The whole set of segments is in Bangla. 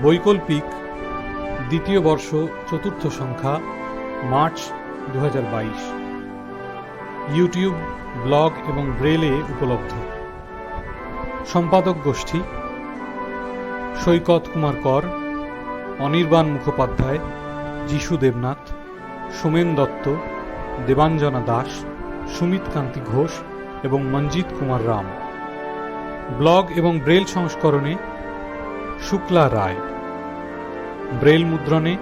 বৈকল্পিক দ্বিতীয় বর্ষ চতুর্থ সংখ্যা মার্চ 2022। ইউটিউব, ব্লগ এবং ব্রেলে উপলব্ধ। সম্পাদক গোষ্ঠী: সৈকত কুমার কর, অনির্বাণ মুখোপাধ্যায়, যিশু দেবনাথ, সোমেন দত্ত, দেবাঞ্জনা দাস, সুমিত কান্তি ঘোষ এবং মঞ্জিত কুমার রাম। ব্লগ এবং ব্রেল সংস্করণে শুক্লা রায়। ব্রেল মুদ্রণে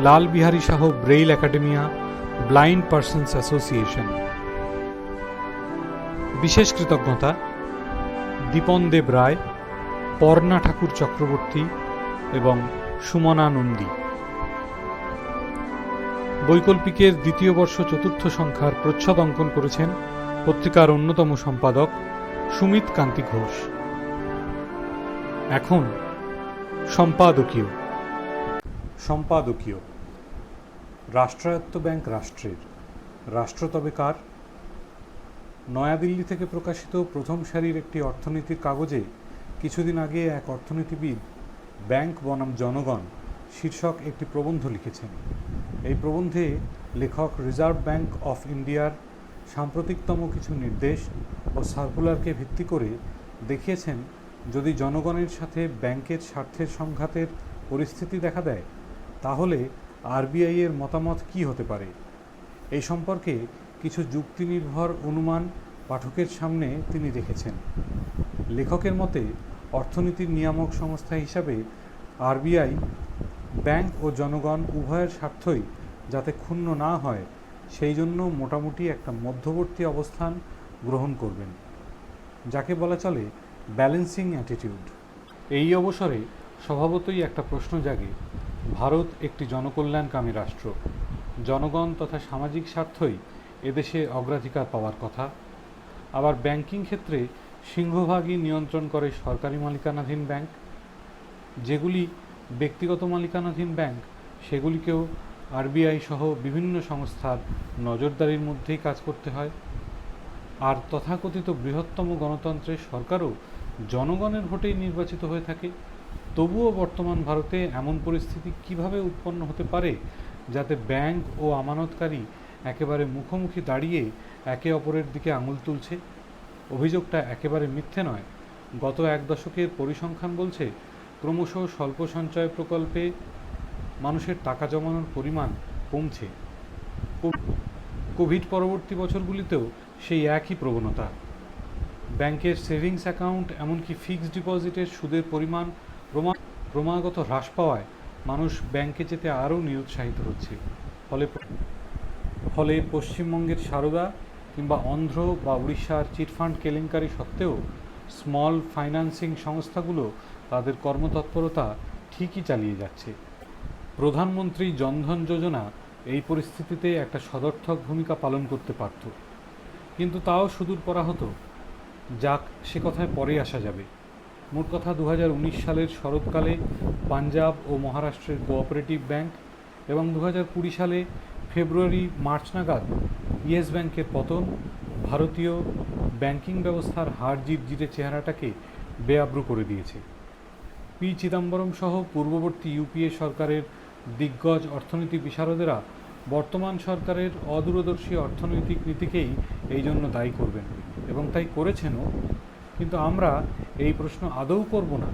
Lal Bihari Shah Braille academia, blind persons association. বিশেষ কৃতজ্ঞতা দীপন দেব রায়, পর্ণা ঠাকুর চক্রবর্তী এবং সুমনা নন্দী। বৈকল্পিকের দ্বিতীয় বর্ষ চতুর্থ সংখ্যার প্রচ্ছদ অঙ্কন করেছেন পত্রিকার অন্যতম সম্পাদক সুমিত কান্তি ঘোষ। এখন সম্পাদকীয়। সম্পাদকীয়। রাষ্ট্রায়ত্ত ব্যাংক রাষ্ট্রের, রাষ্ট্র তবে কার? নয়াদিল্লি থেকে প্রকাশিত প্রথম সারির একটি অর্থনীতির কাগজে কিছুদিন আগে এক অর্থনীতিবিদ ব্যাংক বনাম জনগণ শীর্ষক একটি প্রবন্ধ লিখেছেন। এই প্রবন্ধে লেখক রিজার্ভ ব্যাংক অফ ইন্ডিয়ার সাম্প্রতিকতম কিছু নির্দেশ ও সার্কুলারকে ভিত্তি করে দেখিয়েছেন, যদি জনগণের সাথে ব্যাংকের স্বার্থের সংঘাতের পরিস্থিতি দেখা দেয়, তাহলে আরবিআই এর মতামত কী হতে পারে। এই সম্পর্কে কিছু যুক্তিনির্ভর অনুমান পাঠকের সামনে তিনি রেখেছেন। লেখকের মতে, অর্থনীতির নিয়ামক সংস্থা হিসাবে আরবিআই ব্যাংক ও জনগণ উভয়ের স্বার্থই যাতে ক্ষুণ্ণ না হয়, সেই জন্য মোটামুটি একটা মধ্যবর্তী অবস্থান গ্রহণ করবেন, যাকে বলা চলে ব্যালেন্সিং অ্যাটিটিউড। এই অবসরে স্বভাবতই একটা প্রশ্ন জাগে, ভারত একটি জনকল্যাণকামী রাষ্ট্র, জনগণ তথা সামাজিক স্বার্থই এদেশে অগ্রাধিকার পাওয়ার কথা। আবার ব্যাংকিং ক্ষেত্রে সিংহভাগই নিয়ন্ত্রণ করে সরকারি মালিকানাধীন ব্যাংক। যেগুলি ব্যক্তিগত মালিকানাধীন ব্যাংক, সেগুলিকেও আরবিআই সহ বিভিন্ন সংস্থার নজরদারির মধ্যেই কাজ করতে হয়। আর তথাকথিত বৃহত্তম গণতন্ত্রের সরকারও জনগণের ভোটেই নির্বাচিত হয়ে থাকে। তবুও বর্তমান ভারতে এমন পরিস্থিতি কিভাবে উৎপন্ন হতে পারে, যাতে ব্যাংক ও আমানতকারী একেবারে মুখোমুখি দাঁড়িয়ে একে অপরের দিকে আঙুল তুলছে? অভিযোগটা একেবারে মিথ্যে নয়। গত এক দশকের পরিসংখ্যান বলছে, ক্রমশ স্বল্প সঞ্চয় প্রকল্পে মানুষের টাকা জমানোর পরিমাণ কমছে। কোভিড পরবর্তী বছরগুলিতেও সেই একই প্রবণতা। ব্যাংকের সেভিংস অ্যাকাউন্ট, এমনকি ফিক্সড ডিপোজিটের সুদের পরিমাণ ক্রমাগত হ্রাস পাওয়ায় মানুষ ব্যাংকে যেতে আরও নিরুৎসাহিত হচ্ছে। ফলে পশ্চিমবঙ্গের সারদা কিংবা অন্ধ্র বা উড়িষ্যার চিটফান্ড কেলেঙ্কারি সত্ত্বেও স্মল ফাইন্যান্সিং সংস্থাগুলো তাদের কর্মতৎপরতা ঠিকই চালিয়ে যাচ্ছে। প্রধানমন্ত্রী জনধন যোজনা এই পরিস্থিতিতে একটা সদর্থক ভূমিকা পালন করতে পারত, কিন্তু তাও সুদূর করা হতো। যাক, সে কথায় পরে আসা যাবে। মোট কথা, 2019 সালের শরৎকালে পাঞ্জাব ও মহারাষ্ট্রের কোঅপারেটিভ ব্যাংক এবং 2020 সালে ফেব্রুয়ারি-মার্চ নাগাদ ইয়েস ব্যাংকের পতন ভারতীয় ব্যাংকিং ব্যবস্থার হাড় জিরজিরে চেহারাটাকে বেআব্রু করে দিয়েছে। পি চিদম্বরম সহ পূর্ববর্তী ইউপিএ সরকারের দিগ্গজ অর্থনীতি বিশারদেরা বর্তমান সরকারের অদূরদর্শী অর্থনৈতিক নীতিকেই এই জন্য দায়ী করবেন, এবং তাই করেছেনও। কিন্তু আমরা এই প্রশ্ন আদৌ করব না।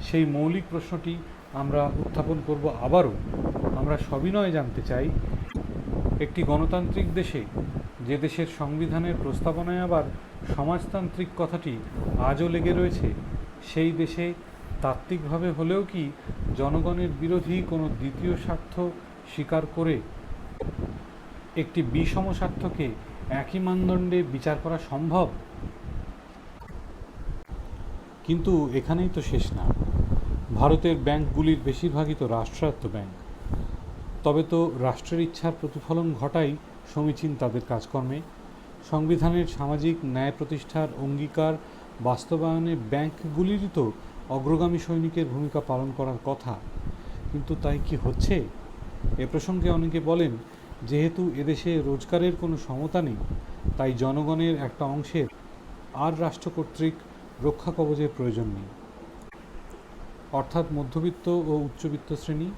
সেই মৌলিক প্রশ্নটি আমরা উত্থাপন করব আবারও। আমরা সবিনয় জানতে চাই, একটি গণতান্ত্রিক দেশে, যে দেশের সংবিধানের প্রস্তাবনায় আবার সমাজতান্ত্রিক কথাটি আজও লেগে রয়েছে, সেই দেশে তাত্ত্বিকভাবে হলেও কি জনগণের বিরোধী কোনো দ্বিতীয় স্বার্থ স্বীকার করে একটি বিষম স্বার্থকে একই মানদণ্ডে বিচার করা সম্ভব? কিন্তু এখানেই তো শেষ না। ভারতের ব্যাংকগুলির বেশিরভাগই তো রাষ্ট্রায়ত্ত ব্যাংক। তবে তো রাষ্ট্রের ইচ্ছার প্রতিফলন ঘটাই সমীচীন তাদের কাজকর্মে। সংবিধানের সামাজিক ন্যায় প্রতিষ্ঠার অঙ্গীকার বাস্তবায়নে ব্যাংকগুলিরই তো অগ্রগামী সৈনিকের ভূমিকা পালন করার কথা। কিন্তু তাই কি হচ্ছে? এ প্রসঙ্গে অনেকে বলেন, যেহেতু এদেশে রোজগারের কোনো সমতা নেই, তাই জনগণের একটা অংশের আর রাষ্ট্র কর্তৃক রক্ষা কবচের প্রয়োজন নেই। অর্থাৎ মধ্যবিত্ত ও উচ্চবিত্ত শ্রেণী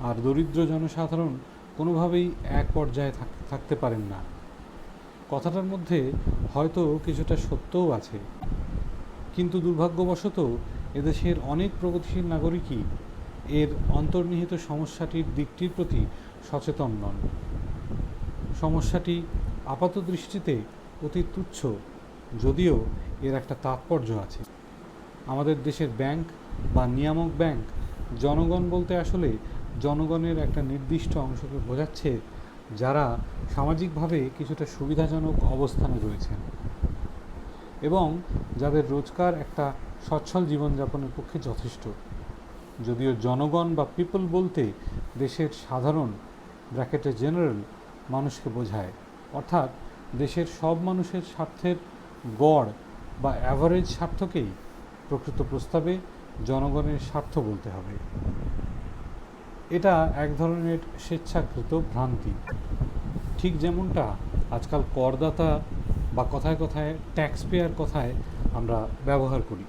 আর দরিদ্র জনসাধারণ কোনোভাবেই এক পর্যায়ে থাকতে পারেন না। কথাটার মধ্যে হয়তো কিছুটা সত্যও আছে, কিন্তু দুর্ভাগ্যবশত এদেশের অনেক প্রগতিশীল নাগরিকই এর অন্তর্নিহিত সমস্যাটির দিকটির প্রতি সচেতন নন। সমস্যাটি আপাতদৃষ্টিতে অতি তুচ্ছ, যদিও এর একটা তাৎপর্য আছে। আমাদের দেশের ব্যাংক বা নিয়ামক ব্যাংক জনগণ বলতে আসলে জনগণের একটা নির্দিষ্ট অংশকে বোঝাচ্ছে, যারা সামাজিকভাবে কিছুটা সুবিধাজনক অবস্থানে রয়েছেন এবং যাদের রোজগার একটা সচ্ছল জীবনযাপনের পক্ষে যথেষ্ট। যদিও জনগণ বা পিপল বলতে দেশের সাধারণ ব্র্যাকেটে জেনারেল মানুষকে বোঝায়, অর্থাৎ দেশের সব মানুষের স্বার্থের গড় বা অ্যাভারেজ স্বার্থকেই প্রকৃত প্রস্তাবে জনগণের স্বার্থ বলতে হবে। এটা এক ধরনের স্বেচ্ছাকৃত ভ্রান্তি, ঠিক যেমনটা আজকাল করদাতা বা কথায় কথায় ট্যাক্স পেয়ার কথায় আমরা ব্যবহার করি।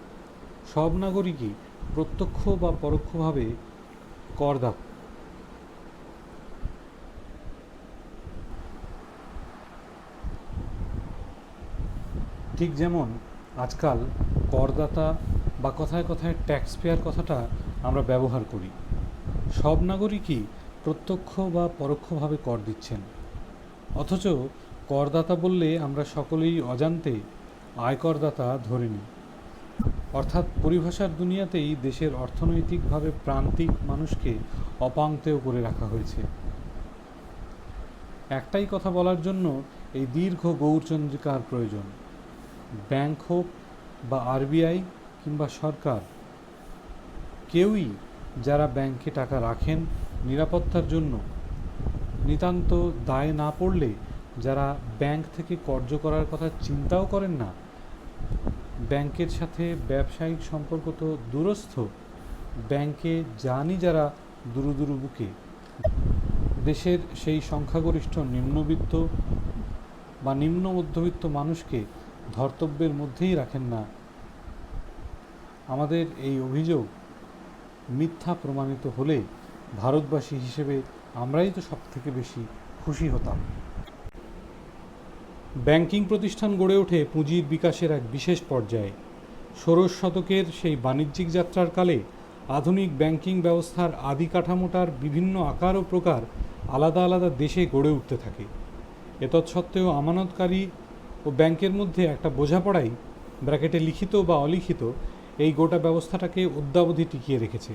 সব নাগরিকই প্রত্যক্ষ বা পরোক্ষভাবে করদাতা। ঠিক যেমন আজকাল করদাতা বা কথায় কথায় ট্যাক্স পেয়ার কথাটা আমরা ব্যবহার করি। সব নাগরিকই প্রত্যক্ষ বা পরোক্ষভাবে কর দিচ্ছেন, অথচ করদাতা বললে আমরা সকলেই অজান্তে আয়করদাতা ধরে নিই। অর্থাৎ পরিভাষার দুনিয়াতেই দেশের অর্থনৈতিকভাবে প্রান্তিক মানুষকে অপাংক্তেয় করে রাখা হয়েছে। একটাই কথা বলার জন্য এই দীর্ঘ গৌরচন্দ্রিকার প্রয়োজন। ব্যাংক হোক বা আরবিআই কিংবা সরকার, কেউই যারা ব্যাংকে টাকা রাখেন নিরাপত্তার জন্য, নিতান্ত দায়ে না পড়লে যারা ব্যাংক থেকে কর্য করার কথা চিন্তাও করেন না, ব্যাংকের সাথে ব্যবসায়িক সম্পর্ক তো দূরস্থ, ব্যাংকে যানই যারা দুরু দুরু বুকে, দেশের সেই সংখ্যাগরিষ্ঠ নিম্নবিত্ত বা নিম্ন মধ্যবিত্ত মানুষকে ধর্তব্যের মধ্যেই রাখেন না। আমাদের এই অভিযোগ মিথ্যা প্রমাণিত হলে ভারতবাসী হিসেবে আমরাই তো সবথেকে বেশি খুশি হতাম। ব্যাংকিং প্রতিষ্ঠান গড়ে ওঠে পুঁজির বিকাশের এক বিশেষ পর্যায়ে। ষোড়শ শতকের সেই বাণিজ্যিক যাত্রার কালে আধুনিক ব্যাংকিং ব্যবস্থার আদি কাঠামোটার বিভিন্ন আকার ও প্রকার আলাদা আলাদা দেশে গড়ে উঠতে থাকে। এতৎসত্ত্বেও আমানতকারী ও ব্যাংকের মধ্যে একটা বোঝাপড়াই, ব্র্যাকেটে লিখিত বা অলিখিত, এই গোটা ব্যবস্থাটাকে অদ্যাবধি টিকিয়ে রেখেছে।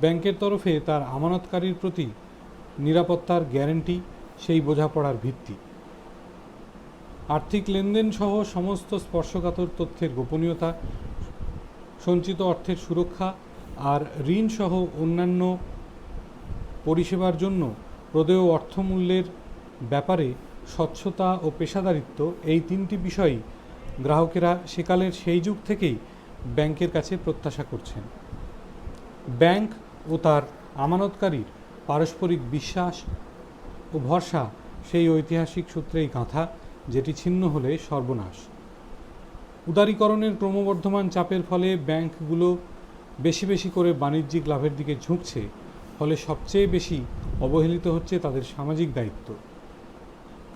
ব্যাংকের তরফে তার আমানতকারীর প্রতি নিরাপত্তার গ্যারান্টি সেই বোঝাপড়ার ভিত্তি। আর্থিক লেনদেন সহ সমস্ত স্পর্শকাতর তথ্যের গোপনীয়তা, সঞ্চিত অর্থের সুরক্ষা আর ঋণ সহ অন্যান্য পরিষেবার জন্য প্রদেয় অর্থমূল্যের ব্যাপারে স্বচ্ছতা ও পেশাদারিত্ব, এই তিনটি বিষয়ই গ্রাহকেরা সেকালের সেই যুগ থেকেই ব্যাংকের কাছে প্রত্যাশা করছেন। ব্যাংক ও তার আমানতকারীর পারস্পরিক বিশ্বাস ও ভরসা সেই ঐতিহাসিক সূত্রেই গাঁথা, যেটি ছিন্ন হলে সর্বনাশ। উদারীকরণের ক্রমবর্ধমান চাপের ফলে ব্যাংকগুলো বেশি বেশি করে বাণিজ্যিক লাভের দিকে ঝুঁকছে, ফলে সবচেয়ে বেশি অবহেলিত হচ্ছে তাদের সামাজিক দায়িত্ব।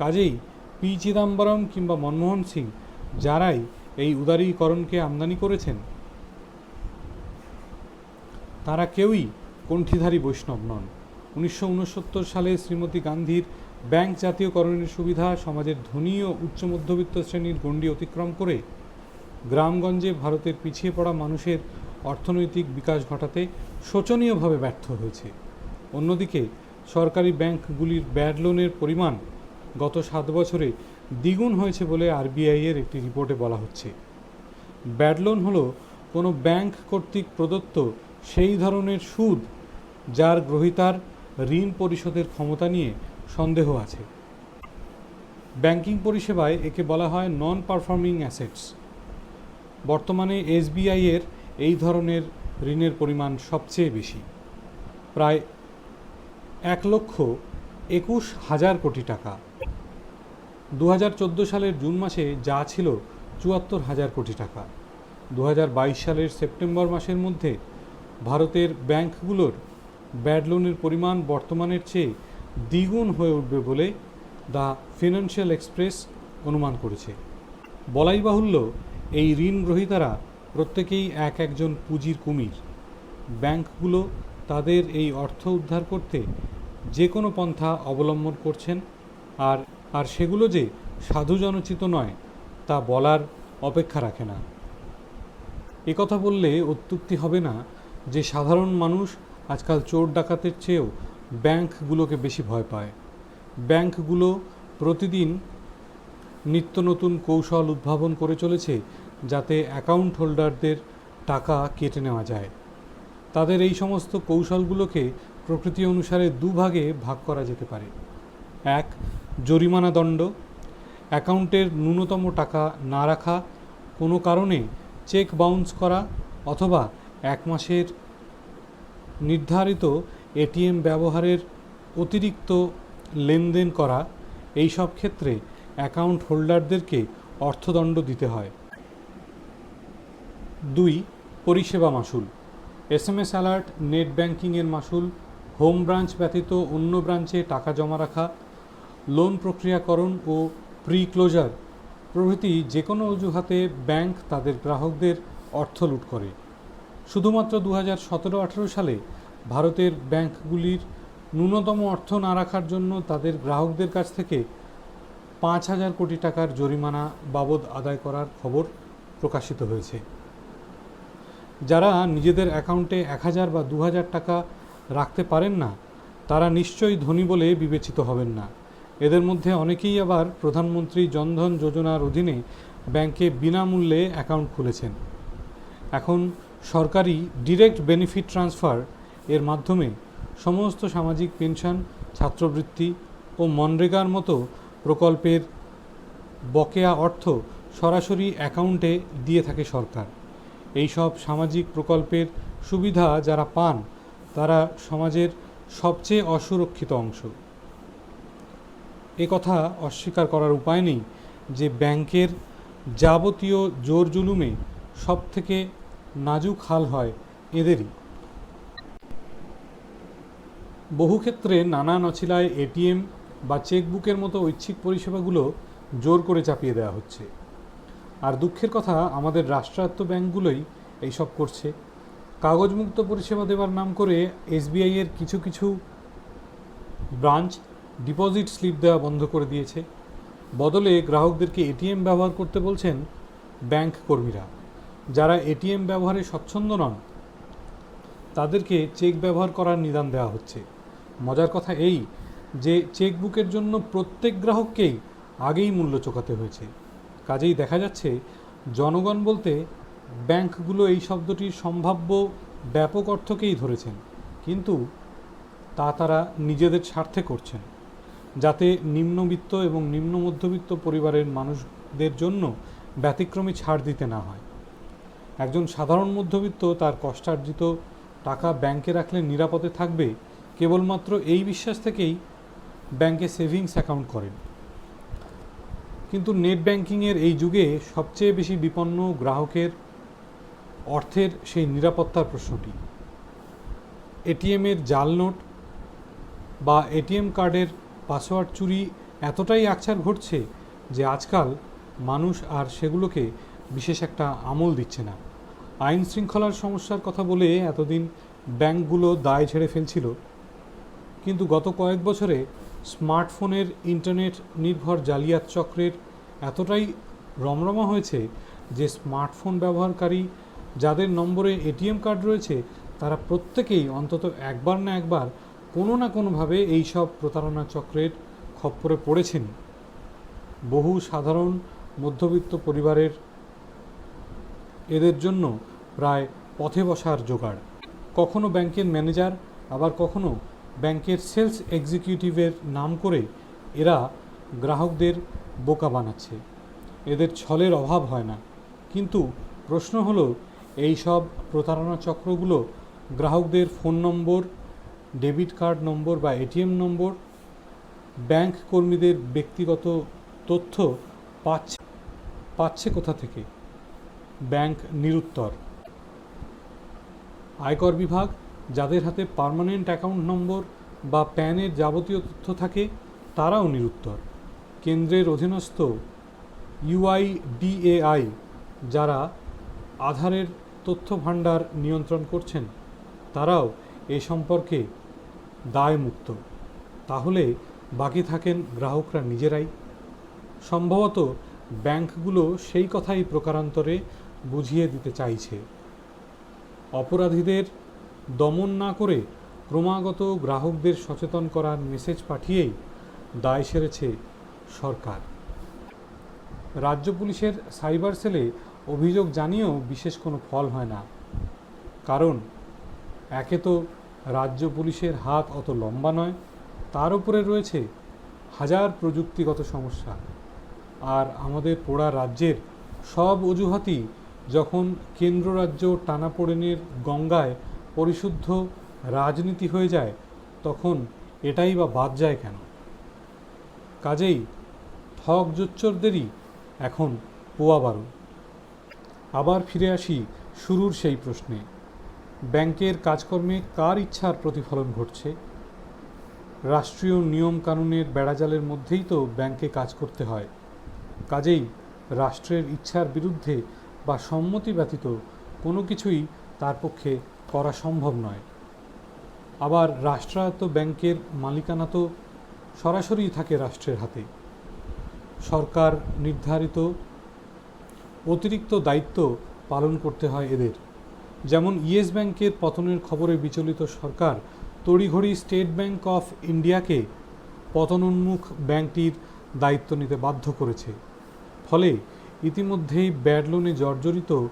কাজেই পি চিদাম্বরম কিংবা মনমোহন সিং, যারাই এই উদারীকরণকে আমদানি করেছেন, তারা কেউই কণ্ঠীধারী বৈষ্ণব নন। 1969 সালে শ্রীমতী গান্ধীর ব্যাংক জাতীয়করণের সুবিধা সমাজের ধনী ও উচ্চ মধ্যবিত্ত শ্রেণীর গণ্ডি অতিক্রম করে গ্রামগঞ্জে ভারতের পিছিয়ে পড়া মানুষের অর্থনৈতিক বিকাশ ঘটাতে শোচনীয়ভাবে ব্যর্থ হয়েছে। অন্যদিকে সরকারি ব্যাংকগুলির ব্যাড লোনের পরিমাণ গত 7 বছরে দ্বিগুণ হয়েছে বলে আরবিআইয়ের একটি রিপোর্টে বলা হচ্ছে। ব্যাড লোন হলো কোনো ব্যাংক কর্তৃক প্রদত্ত সেই ধরনের সুদ যার গ্রহীতার ঋণ পরিশোধের ক্ষমতা নিয়ে সন্দেহ আছে। ব্যাংকিং পরিষেবায় একে বলা হয় নন পারফর্মিং অ্যাসেটস। বর্তমানে এসবিআইয়ের এই ধরনের ঋণের পরিমাণ সবচেয়ে বেশি, প্রায় 1,21,000 কোটি টাকা। 2014 সালের জুন মাসে যা ছিল 74,000 কোটি টাকা, 2022 সালের সেপ্টেম্বর মাসের মধ্যে ভারতের ব্যাংকগুলোর ব্যাড লোনের পরিমাণ বর্তমানের চেয়ে দ্বিগুণ হয়ে উঠবে বলে দ্য ফিনান্সিয়াল এক্সপ্রেস অনুমান করেছে। বলাই বাহুল্য, এই ঋণ গ্রহীতারা প্রত্যেকেই একজন পুঁজির কুমির। ব্যাংকগুলো তাদের এই অর্থ উদ্ধার করতে যে কোনো পন্থা অবলম্বন করছেন, আর সেগুলো যে সাধুজনোচিত নয় তা বলার অপেক্ষা রাখে না। একথা বললে অত্যুক্তি হবে না যে সাধারণ মানুষ আজকাল চোর ডাকাতের চেয়েও ব্যাংকগুলোকে বেশি ভয় পায়। ব্যাংকগুলো প্রতিদিন নিত্য নতুন কৌশল উদ্ভাবন করে চলেছে যাতে অ্যাকাউন্ট হোল্ডারদের টাকা কেটে নেওয়া যায়। তাদের এই সমস্ত কৌশলগুলোকে প্রকৃতি অনুসারে দুভাগে ভাগ করা যেতে পারে। এক, জরিমানা দণ্ড, অ্যাকাউন্টের ন্যূনতম টাকা না রাখা, কোনো কারণে চেক বাউন্স করা অথবা 1 মাসের নির্ধারিত এটিএম ব্যবহারের অতিরিক্ত লেনদেন করা, এই সব ক্ষেত্রে অ্যাকাউন্ট হোল্ডারদেরকে অর্থদণ্ড দিতে হয়। 2, পরিষেবা মাশুল, SMS অ্যালার্ট, নেট ব্যাংকিংয়ের মাশুল, হোম ব্রাঞ্চ ব্যতীত অন্য ব্রাঞ্চে টাকা জমা রাখা, লোন প্রক্রিয়াকরণ ও প্রি ক্লোজার প্রভৃতি যে কোনো অজুহাতে ব্যাংক তাদের গ্রাহকদের অর্থ লুট করে। শুধুমাত্র 2017-18 সালে ভারতের ব্যাংকগুলির ন্যূনতম অর্থ না রাখার জন্য তাদের গ্রাহকদের কাছ থেকে 5,000 কোটি টাকার জরিমানা বাবদ আদায় করার খবর প্রকাশিত হয়েছে। যারা নিজেদের অ্যাকাউন্টে 1,000 বা 2,000 টাকা রাখতে পারেন না, তারা নিশ্চয়ই ধনী বলে বিবেচিত হবেন না। এদের মধ্যে অনেকেই আবার প্রধানমন্ত্রী জনধন যোজনার অধীনে ব্যাংকে বিনামূল্যে অ্যাকাউন্ট খুলেছেন। এখন সরকারি ডিরেক্ট বেনিফিট ট্রান্সফার এর মাধ্যমে সমস্ত সামাজিক পেনশন, ছাত্রবৃত্তি ও মনরেগার মতো প্রকল্পের বকেয়া অর্থ সরাসরি অ্যাকাউন্টে দিয়ে থাকে সরকার। এই সব সামাজিক প্রকল্পের সুবিধা যারা পান তারা সমাজের সবচেয়ে অসুরক্ষিত অংশ। এ কথা অস্বীকার করার উপায় নেই যে ব্যাংকের যাবতীয় জোর জুলুমে সব থেকে নাজুক হাল হয় এদেরই। বহু ক্ষেত্রে নানান অছিলায় এটিএম বা চেকবুকের মতো ঐচ্ছিক পরিষেবাগুলো জোর করে চাপিয়ে দেওয়া হচ্ছে। আর দুঃখের কথা, আমাদের রাষ্ট্রায়ত্ত ব্যাংকগুলোই এইসব করছে। কাগজমুক্ত পরিষেবা দেওয়ার নাম করে SBI এর কিছু কিছু ব্রাঞ্চ ডিপোজিট স্লিপ দেওয়া বন্ধ করে দিয়েছে। বদলে গ্রাহকদেরকে এটিএম ব্যবহার করতে বলছেন ব্যাংক কর্মীরা। যারা এটিএম ব্যবহারে স্বচ্ছন্দ নন তাদেরকে চেক ব্যবহার করার নিদান দেওয়া হচ্ছে। মজার কথা এই যে চেকবুকের জন্য প্রত্যেক গ্রাহককেই আগেই মূল্য চোকাতে হয়েছে। কাজেই দেখা যাচ্ছে জনগণ বলতে ব্যাংকগুলো এই শব্দটির সম্ভাব্য ব্যাপক অর্থকেই ধরেছেন, কিন্তু তারা নিজেদের স্বার্থে করছেন, যাতে নিম্নবিত্ত এবং নিম্ন মধ্যবিত্ত পরিবারের মানুষদের জন্য ব্যতিক্রমী ছাড় দিতে না হয়। একজন সাধারণ মধ্যবিত্ত তার কষ্টার্জিত টাকা ব্যাংকে রাখলে নিরাপদে থাকবে কেবলমাত্র এই বিশ্বাস থেকেই ব্যাংকে সেভিংস অ্যাকাউন্ট করেন। কিন্তু নেট ব্যাংকিংয়ের এই যুগে সবচেয়ে বেশি বিপন্ন গ্রাহকের অর্থের সেই নিরাপত্তার প্রশ্নটি। এটিএমের জাল নোট বা এটিএম কার্ডের পাসওয়ার্ড চুরি এতটাই আকছার ঘটছে যে আজকাল মানুষ আর সেগুলোকে বিশেষ একটা আমল দিচ্ছে না। আইন শৃঙ্খলার সমস্যার কথা বলে এতদিন ব্যাংকগুলো দায় ঝেড়ে ফেলছিল, কিন্তু গত কয়েক বছরে স্মার্টফোনের ইন্টারনেট নির্ভর জালিয়াত চক্রের এতটাই রমরমা হয়েছে যে স্মার্টফোন ব্যবহারকারী যাদের নম্বরে এটিএম কার্ড রয়েছে তারা প্রত্যেকেই অন্তত একবার না একবার কোনো না কোনোভাবে এই সব প্রতারণা চক্রের খপ্পরে পড়েছেন। বহু সাধারণ মধ্যবিত্ত পরিবারের এদের জন্য প্রায় পথে বসার জোগাড়। কখনো ব্যাংকের ম্যানেজার, আবার কখনো ব্যাংকের সেলস এক্সিকিউটিভের নাম করে এরা গ্রাহকদের বোকা বানাচ্ছে। এদের ছলের অভাব হয় না। কিন্তু প্রশ্ন হলো, এই সব প্রতারণা চক্রগুলো গ্রাহকদের ফোন নম্বর, ডেবিট কার্ড নম্বর বা এটিএম নম্বর, ব্যাংক কর্মীদের ব্যক্তিগত তথ্য পাচ্ছে কোথা থেকে? ব্যাংক নিরুত্তর। আয়কর বিভাগ, যাদের হাতে পার্মানেন্ট অ্যাকাউন্ট নম্বর বা প্যানের যাবতীয় তথ্য থাকে, তারাও নিরুত্তর। কেন্দ্রের অধীনস্থ UIDAI, যারা আধারের তথ্য ভাণ্ডার নিয়ন্ত্রণ করছেন, তারাও এ সম্পর্কে দায়মুক্ত। তাহলে বাকি থাকেন গ্রাহকরা নিজেরাই। সম্ভবত ব্যাংকগুলো সেই কথাই প্রকারান্তরে বুঝিয়ে দিতে চাইছে। অপরাধীদের দমন না করে ক্রমাগত গ্রাহকদের সচেতন করার মেসেজ পাঠিয়েই দায় সেরেছে সরকার। রাজ্য পুলিশের সাইবার সেলে অভিযোগ জানিয়েও বিশেষ কোনো ফল হয় না। কারণ একে তো রাজ্য পুলিশের হাত অত লম্বা নয়, তার উপরে রয়েছে হাজার প্রযুক্তিগত সমস্যা। আর আমাদের পোড়া রাজ্যের সব অজুহাতই যখন কেন্দ্র রাজ্য টানাপোড়েনের গঙ্গায় পরিশুদ্ধ রাজনীতি হয়ে যায়, তখন এটাই বা বাদ যায় কেন? কাজেই ঠক জোচ্চরদেরই এখন পোয়া বারো। আবার ফিরে আসি শুরুর সেই প্রশ্নে, ব্যাংকের কাজকর্মে কার ইচ্ছার প্রতিফলন ঘটছে? রাষ্ট্রীয় নিয়ম কানুনের বেড়াজালের মধ্যেই তো ব্যাংকে কাজ করতে হয়। কাজেই রাষ্ট্রের ইচ্ছার বিরুদ্ধে বা সম্মতি ব্যতীত কোনো কিছুই তার পক্ষে করা সম্ভব নয়। আবার রাষ্ট্রায়ত্ত ব্যাংকের মালিকানা তো সরাসরি থাকে রাষ্ট্রের হাতে। সরকার নির্ধারিত অতিরিক্ত দায়িত্ব পালন করতে হয় এদের। যেমন ইয়েস ব্যাংকের পতনের খবরে বিচলিত সরকার তড়িঘড়ি স্টেট ব্যাংক অফ ইন্ডিয়াকে পতনোন্মুখ ব্যাংকটির দায়িত্ব নিতে বাধ্য করেছে। ফলে ইতিমধ্যেই ব্যাড লোনে জর্জরিত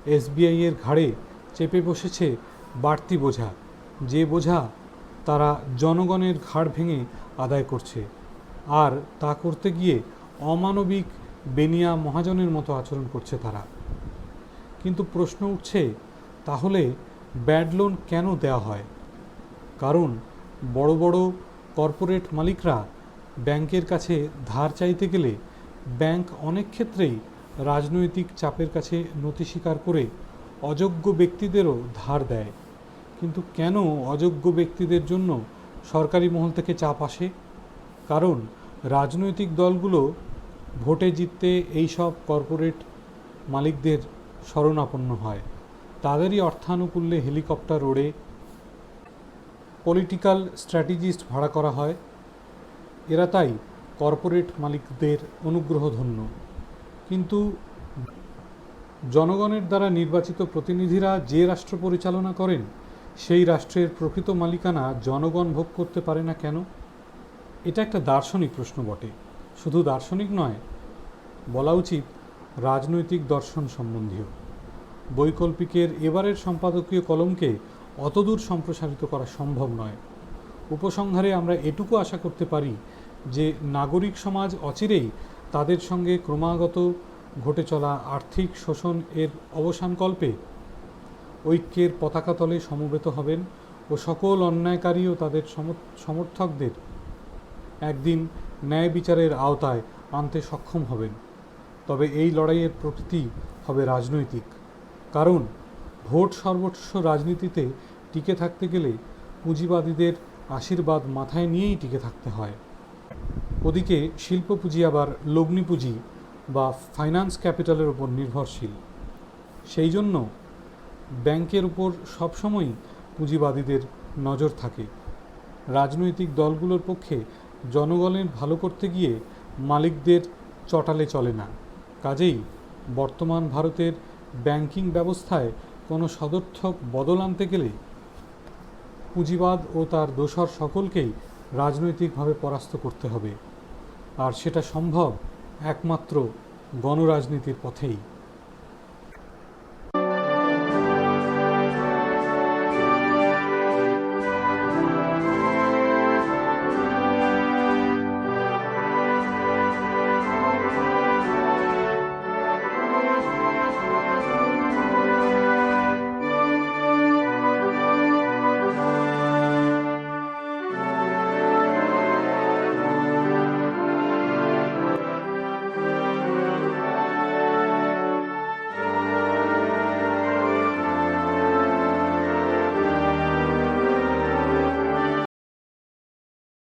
SBI এর ঘাড়ে চেপে বসেছে বাড়তি বোঝা, যে বোঝা তারা জনগণের ঘাড় ভেঙে আদায় করছে। আর তা করতে গিয়ে অমানবিক বেনিয়া মহাজনের মতো আচরণ করছে তারা। কিন্তু প্রশ্ন উঠছে, তাহলে ব্যাড লোন কেন দেওয়া হয়? কারণ বড় বড় কর্পোরেট মালিকরা ব্যাংকের কাছে ধার চাইতে গেলে ব্যাংক অনেক ক্ষেত্রেই রাজনৈতিক চাপের কাছে নতি স্বীকার করে অযোগ্য ব্যক্তিদেরও ধার দেয়। কিন্তু কেন অযোগ্য ব্যক্তিদের জন্য সরকারি মহল থেকে চাপ আসে? কারণ রাজনৈতিক দলগুলো ভোটে জিততে এই সব কর্পোরেট মালিকদের শরণাপন্ন হয়। তাদেরই অর্থানুকূল্যে হেলিকপ্টার ওড়ে, পলিটিক্যাল স্ট্র্যাটেজিস্ট ভাড়া করা হয়। এরা তাই কর্পোরেট মালিকদের অনুগ্রহধন্য। কিন্তু জনগণের দ্বারা নির্বাচিত প্রতিনিধিরা যে রাষ্ট্র পরিচালনা করেন, সেই রাষ্ট্রের প্রকৃত মালিকানা জনগণ ভোগ করতে পারে না কেন? এটা একটা দার্শনিক প্রশ্ন বটে। শুধু দার্শনিক নয়, বলা উচিত রাজনৈতিক দর্শন সম্বন্ধীয়। বৈকল্পিকের এবারের সম্পাদকীয় কলমকে অতদূর সম্প্রসারিত করা সম্ভব নয়। উপসংহারে আমরা এটুকু আশা করতে পারি যে নাগরিক সমাজ অচিরেই তাদের সঙ্গে ক্রমাগত ঘটে চলা আর্থিক শোষণ এর অবসানকল্পে ঐক্যের পতাকা তলে সমবেত হবেন ও সকল অন্যায়কারী ও তাদের সমর্থকদের একদিন ন্যায় বিচারের আওতায় আনতে সক্ষম হবেন। তবে এই লড়াইয়ের প্রকৃতি হবে রাজনৈতিক। কারণ ভোট সর্বস্ব রাজনীতিতে টিকে থাকতে গেলে পুঁজিবাদীদের আশীর্বাদ মাথায় নিয়েই টিকে থাকতে হয়। ওদিকে শিল্প পুঁজি আবার লগ্নি পুঁজি বা ফাইন্যান্স ক্যাপিটালের উপর নির্ভরশীল। সেই জন্য ব্যাংকের উপর সবসময়ই পুঁজিবাদীদের নজর থাকে। রাজনৈতিক দলগুলোর পক্ষে জনগণের ভালো করতে গিয়ে মালিকদের চটালে চলে না। কাজেই বর্তমান ভারতের ব্যাংকিং ব্যবস্থায় কোনো সদর্থক বদল আনতে গেলে পুঁজিবাদ ও তার দোসর সকলকেই রাজনৈতিকভাবে পরাস্ত করতে হবে। আর সেটা সম্ভব একমাত্র গণরাজনীতির পথেই।